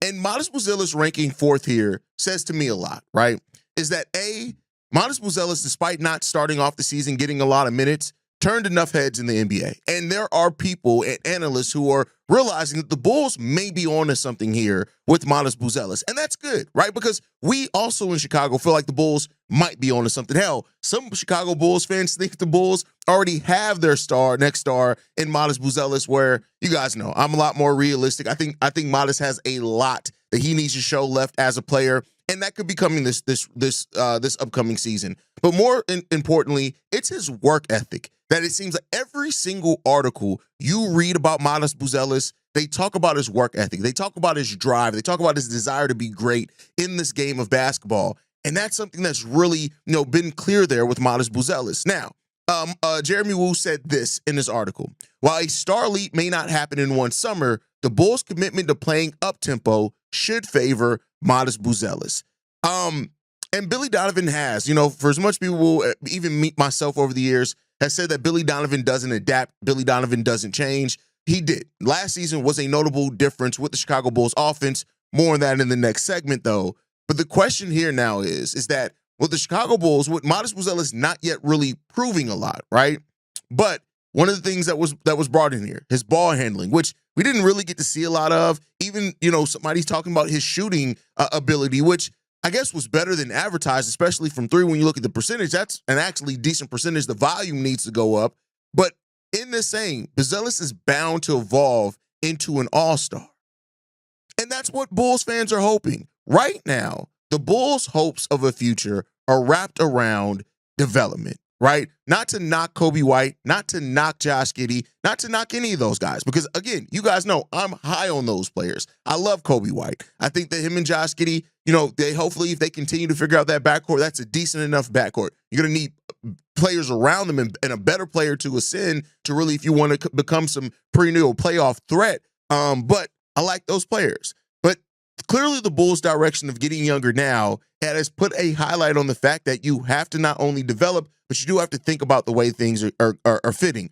And Modest Buzelis ranking fourth here says to me a lot, right? Is that Modest Buzelis, despite not starting off the season getting a lot of minutes, turned enough heads in the NBA. And there are people and analysts who are realizing that the Bulls may be onto something here with Modest Buzelis. And that's good, right? Because we also in Chicago feel like the Bulls might be onto something. Hell, some Chicago Bulls fans think the Bulls already have their next star in Modest Buzelis, where you guys know I'm a lot more realistic. I think Modest has a lot that he needs to show left as a player. And that could be coming this upcoming season. But more importantly, it's his work ethic that it seems like every single article you read about Modest Buzelis, they talk about his work ethic. They talk about his drive. They talk about his desire to be great in this game of basketball. And that's something that's really, been clear there with Modest Buzelis. Now, Jeremy Woo said this in his article. While a star leap may not happen in one summer, the Bulls' commitment to playing up-tempo should favor Modest Buzelis. And Billy Donovan has, for as much people, even me, myself over the years, has said that Billy Donovan doesn't adapt, Billy Donovan doesn't change. He did. Last season was a notable difference with the Chicago Bulls offense. More on that in the next segment, though. But the question here now is that with the Chicago Bulls, with Modest Buzelis not yet really proving a lot, right? But one of the things that was brought in here, his ball handling, which we didn't really get to see a lot of. Even, somebody's talking about his shooting ability, which I guess was better than advertised, especially from three. When you look at the percentage, that's an actually decent percentage. The volume needs to go up. But in this saying, Buzelis is bound to evolve into an all-star. And that's what Bulls fans are hoping. Right now, the Bulls' hopes of a future are wrapped around development, right? Not to knock Kobe White, not to knock Josh Giddey, not to knock any of those guys. Because, again, you guys know I'm high on those players. I love Kobe White. I think that him and Josh Giddey, they hopefully, if they continue to figure out that backcourt, that's a decent enough backcourt. You're going to need players around them and a better player to ascend to really, if you want to become some perennial playoff threat. But I like those players. But clearly the Bulls' direction of getting younger now has put a highlight on the fact that you have to not only develop, but you do have to think about the way things are fitting.